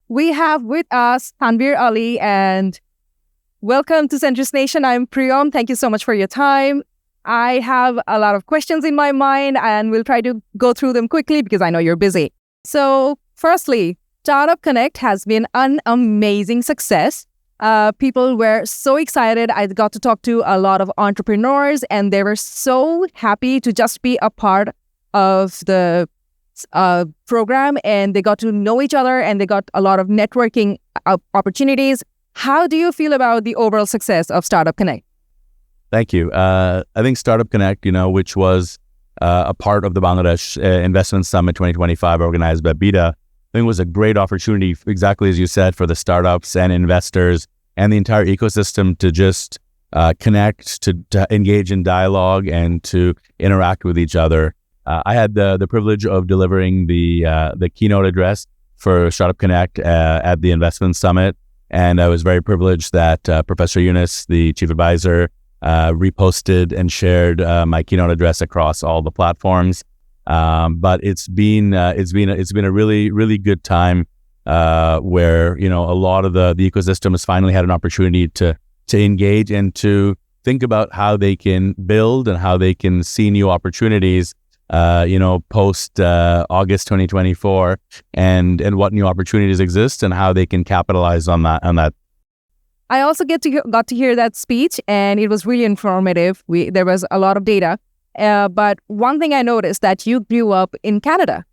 we have with us Tanveer Ali, and welcome to Centrist Nation. I'm Priyam. Thank you so much for your time. I have a lot of questions in my mind, and we'll try to go through them quickly because I know you're busy. So, firstly, Startup Connect has been an amazing success. People were so excited. I got to talk to a lot of entrepreneurs, and they were so happy to just be a part of the program, and they got to know each other, and they got a lot of networking opportunities. How do you feel about the overall success of Startup Connect? Thank you. I think Startup Connect, which was a part of the Bangladesh Investment Summit 2025 organized by BITA, I think was a great opportunity, exactly as you said, for the startups and investors and the entire ecosystem to just connect, to engage in dialogue, and to interact with each other. I had the privilege of delivering the keynote address for Startup Connect at the Investment Summit, and I was very privileged that Professor Yunus, the chief advisor, reposted and shared my keynote address across all the platforms. But it's been a really, really good time where a lot of the ecosystem has finally had an opportunity to engage and to think about how they can build and how they can see new opportunities post August 2024, and what new opportunities exist and how they can capitalize on that. I also got to hear that speech, and it was really informative. There was a lot of data. But one thing I noticed, that you grew up in Canada,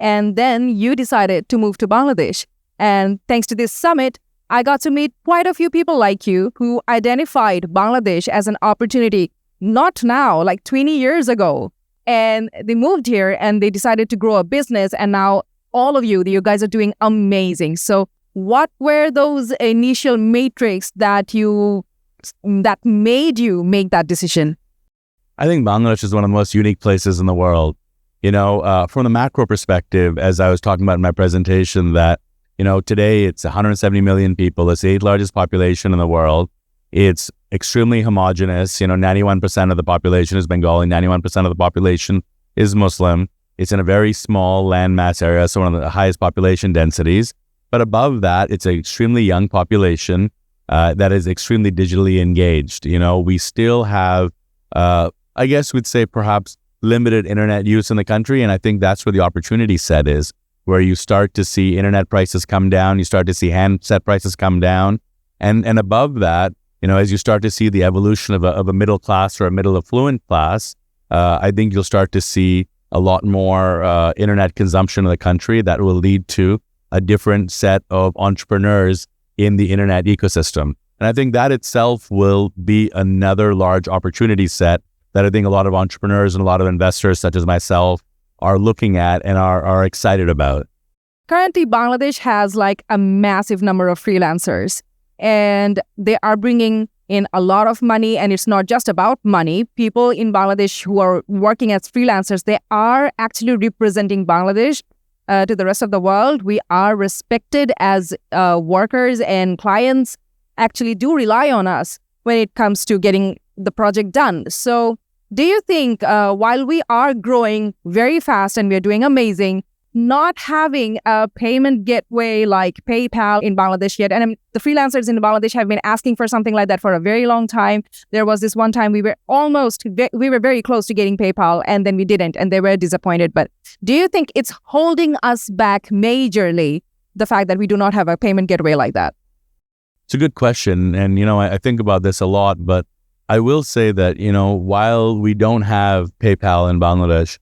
and then you decided to move to Bangladesh. And thanks to this summit, I got to meet quite a few people like you who identified Bangladesh as an opportunity, not now, like 20 years ago. And they moved here and they decided to grow a business. And now all of you guys are doing amazing. So what were those initial metrics that made you make that decision? I think Bangladesh is one of the most unique places in the world. From the macro perspective, as I was talking about in my presentation, that, today it's 170 million people. It's the 8th largest population in the world. It's extremely homogenous. 91% of the population is Bengali, 91% of the population is Muslim. It's in a very small landmass area, so one of the highest population densities. But above that, it's an extremely young population that is extremely digitally engaged. We still have I guess we'd say perhaps limited internet use in the country. And I think that's where the opportunity set is, where you start to see internet prices come down, you start to see handset prices come down. And above that, as you start to see the evolution of a middle class or a middle affluent class, I think you'll start to see a lot more internet consumption in the country that will lead to a different set of entrepreneurs in the internet ecosystem. And I think that itself will be another large opportunity set that I think a lot of entrepreneurs and a lot of investors, such as myself, are looking at and are excited about. Currently, Bangladesh has like a massive number of freelancers, and they are bringing in a lot of money. And it's not just about money. People in Bangladesh who are working as freelancers, they are actually representing Bangladesh to the rest of the world. We are respected as workers, and clients actually do rely on us when it comes to getting the project done. So do you think while we are growing very fast and we're doing amazing, not having a payment gateway like PayPal in Bangladesh yet, and the freelancers in Bangladesh have been asking for something like that for a very long time. There was this one time we were very close to getting PayPal, and then we didn't, and they were disappointed. But do you think it's holding us back majorly, the fact that we do not have a payment gateway like that? It's a good question. And, I think about this a lot, but I will say that, while we don't have PayPal in Bangladesh,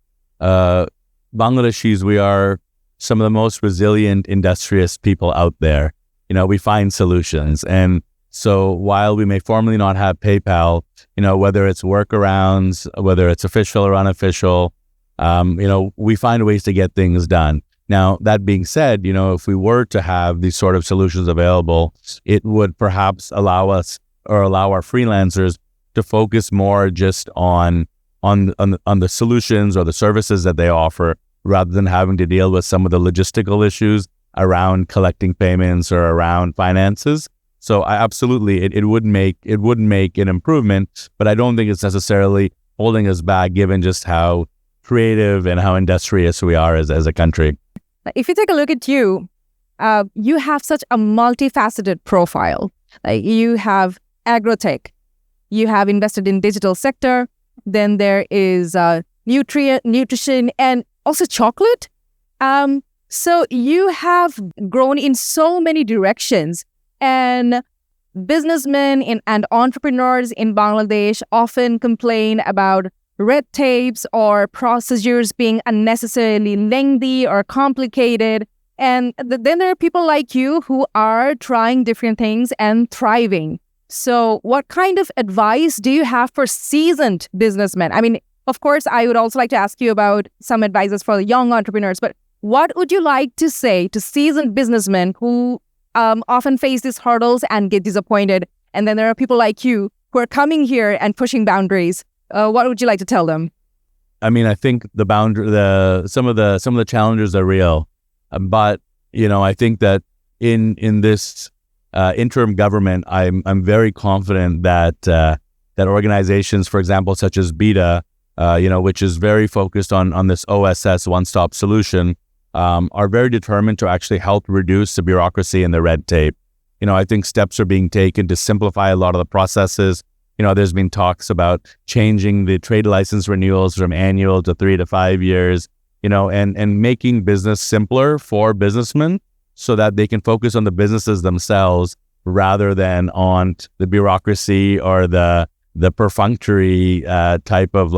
Bangladeshis, we are some of the most resilient, industrious people out there. We find solutions. And so while we may formally not have PayPal, whether it's workarounds, whether it's official or unofficial, we find ways to get things done. Now, that being said, if we were to have these sort of solutions available, it would perhaps allow us or allow our freelancers to focus more just on the solutions or the services that they offer, rather than having to deal with some of the logistical issues around collecting payments or around finances. So absolutely, it would make an improvement, but I don't think it's necessarily holding us back, given just how creative and how industrious we are as a country. If you take a look at you, you have such a multifaceted profile. Like you have agrotech, you have invested in digital sector, then there is nutrition, and also chocolate. So you have grown in so many directions, and and entrepreneurs in Bangladesh often complain about red tapes or procedures being unnecessarily lengthy or complicated. And then there are people like you who are trying different things and thriving. So what kind of advice do you have for seasoned businessmen? I mean, of course, I would also like to ask you about some advices for the young entrepreneurs, but what would you like to say to seasoned businessmen who often face these hurdles and get disappointed? And then there are people like you who are coming here and pushing boundaries. What would you like to tell them? I mean, I think some of the challenges are real, but I think that in this interim government, I'm very confident that that organizations, for example, such as BETA, which is very focused on this OSS one-stop solution, are very determined to actually help reduce the bureaucracy and the red tape. I think steps are being taken to simplify a lot of the processes. There's been talks about changing the trade license renewals from annual to 3 to 5 years, and making business simpler for businessmen so that they can focus on the businesses themselves rather than on the bureaucracy or the perfunctory type of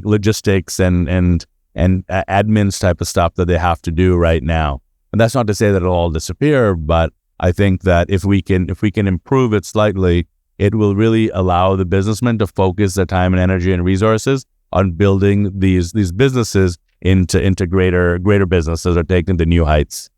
logistics and admins type of stuff that they have to do right now. And that's not to say that it'll all disappear, but I think that if we can improve it slightly, it will really allow the businessmen to focus their time and energy and resources on building these businesses into greater businesses or taking to new heights.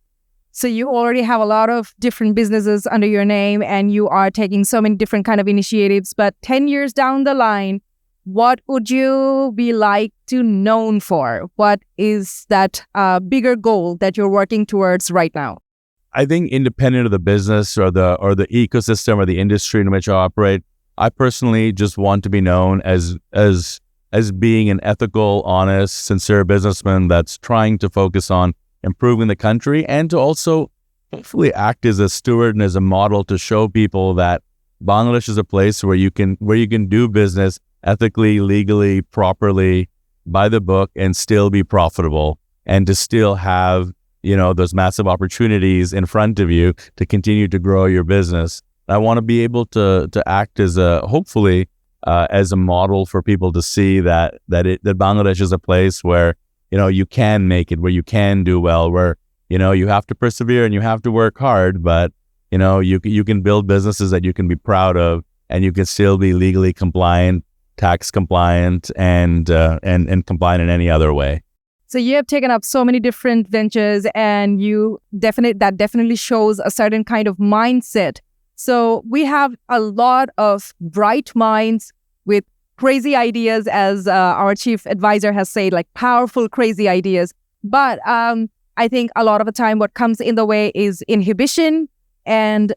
So you already have a lot of different businesses under your name, and you are taking so many different kind of initiatives. But 10 years down the line, what would you be like to known for? What is that bigger goal that you're working towards right now? I think independent of the business or the ecosystem or the industry in which I operate, I personally just want to be known as being an ethical, honest, sincere businessman that's trying to focus on improving the country and to also hopefully act as a steward and as a model to show people that Bangladesh is a place where you can do business ethically, legally, properly, by the book, and still be profitable, and to still have those massive opportunities in front of you to continue to grow your business. I want to be able to act as hopefully as a model for people to see that Bangladesh is a place where you can make it, where you can do well, where you have to persevere and you have to work hard, but you can build businesses that you can be proud of, and you can still be legally compliant, tax compliant, and compliant in any other way. So you have taken up so many different ventures, and that definitely shows a certain kind of mindset. So we have a lot of bright minds with crazy ideas, as our chief advisor has said, like powerful, crazy ideas. But I think a lot of the time what comes in the way is inhibition and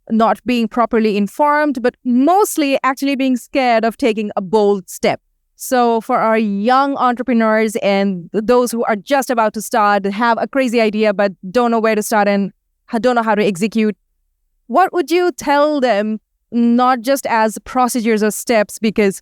not being properly informed, but mostly actually being scared of taking a bold step. So for our young entrepreneurs and those who are just about to start, have a crazy idea but don't know where to start and don't know how to execute, what would you tell them, not just as procedures or steps, because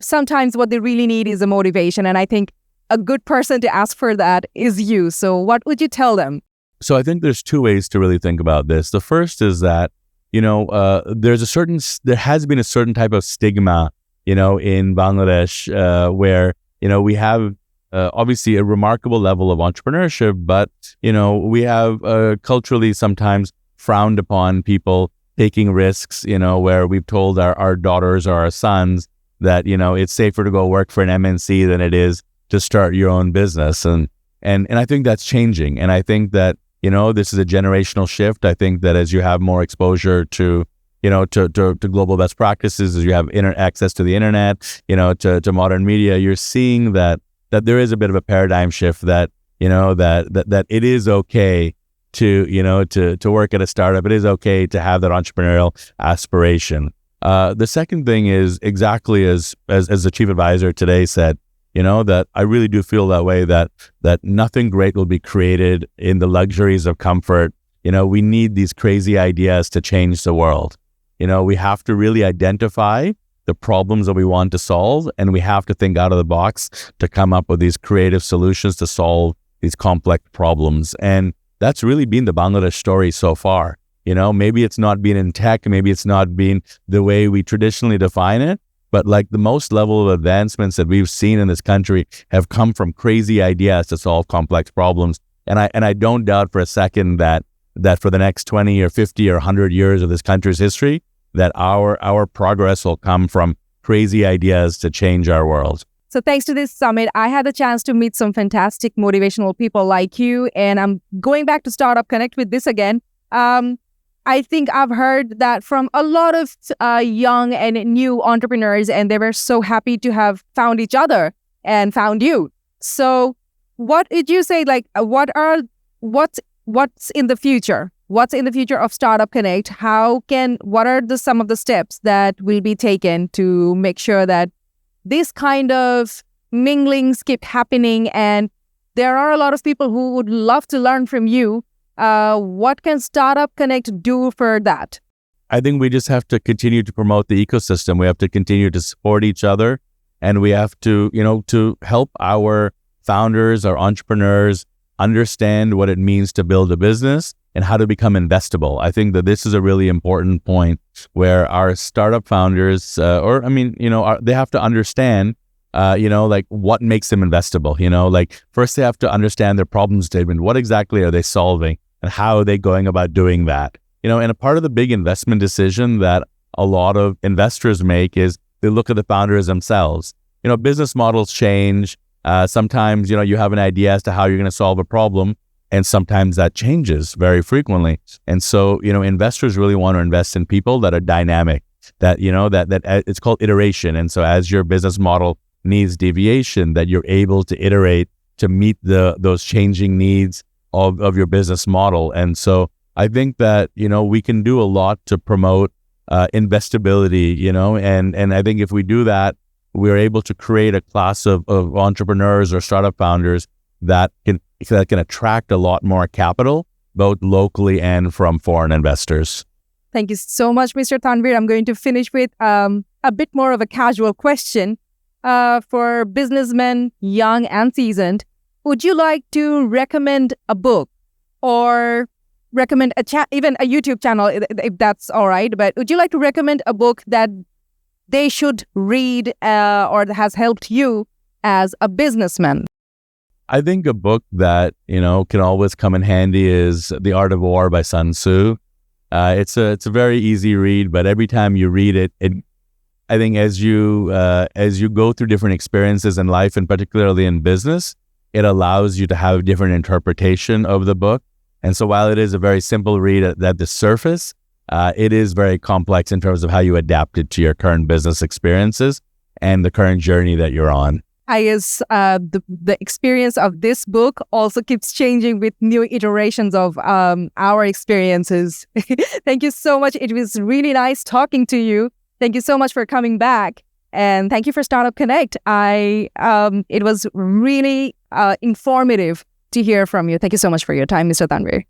sometimes what they really need is a motivation. And I think a good person to ask for that is you. So what would you tell them? So I think there's two ways to really think about this. The first is that, there has been a certain type of stigma in Bangladesh, where, we have obviously a remarkable level of entrepreneurship, but, we have culturally sometimes frowned upon people taking risks, where we've told our daughters or our sons that, it's safer to go work for an MNC than it is to start your own business. And I think that's changing. And I think that, this is a generational shift. I think that as you have more exposure to global best practices, as you have access to the internet, to modern media, you're seeing that there is a bit of a paradigm shift that it is okay to work at a startup. It is okay to have that entrepreneurial aspiration. The second thing is exactly as the chief advisor today said, that I really do feel that way, that nothing great will be created in the luxuries of comfort. We need these crazy ideas to change the world. We have to really identify the problems that we want to solve, and we have to think out of the box to come up with these creative solutions to solve these complex problems. And that's really been the Bangladesh story so far. Maybe it's not been in tech, maybe it's not been the way we traditionally define it, but like the most level of advancements that we've seen in this country have come from crazy ideas to solve complex problems. And I don't doubt for a second that for the next 20 or 50 or 100 years of this country's history, that our progress will come from crazy ideas to change our world. So thanks to this summit, I had the chance to meet some fantastic motivational people like you. And I'm going back to Startup Connect with this again. I think I've heard that from a lot of young and new entrepreneurs, and they were so happy to have found each other and found you. So what did you say, like, what's in the future? What's in the future of Startup Connect? What are some of the steps that will be taken to make sure that this kind of minglings keep happening? And there are a lot of people who would love to learn from you. What can Startup Connect do for that? I think we just have to continue to promote the ecosystem. We have to continue to support each other, and we have to, to help our founders, our entrepreneurs understand what it means to build a business and how to become investable. I think that this is a really important point where our startup founders, they have to understand, like what makes them investable. Like first they have to understand their problem statement. What exactly are they solving, and how are they going about doing that? And a part of the big investment decision that a lot of investors make is they look at the founders themselves. Business models change. Sometimes, you have an idea as to how you're going to solve a problem, and sometimes that changes very frequently. And so, investors really want to invest in people that are dynamic, that it's called iteration. And so as your business model needs deviation, that you're able to iterate to meet those changing needs of your business model. And so I think that, we can do a lot to promote investability, and I think if we do that, we're able to create a class of entrepreneurs or startup founders that can attract a lot more capital, both locally and from foreign investors. Thank you so much, Mr. Tanveer. I'm going to finish with a bit more of a casual question. For businessmen, young and seasoned, would you like to recommend a book or recommend even a YouTube channel, if that's all right? But would you like to recommend a book that they should read or that has helped you as a businessman? I think a book that, can always come in handy is The Art of War by Sun Tzu. It's a very easy read, but every time you read it, I think as you go through different experiences in life, and particularly in business, it allows you to have a different interpretation of the book. And so while it is a very simple read at the surface, it is very complex in terms of how you adapt it to your current business experiences and the current journey that you're on. I guess the experience of this book also keeps changing with new iterations of our experiences. Thank you so much. It was really nice talking to you. Thank you so much for coming back. And thank you for Startup Connect. It was really informative to hear from you. Thank you so much for your time, Mr. Tanveer.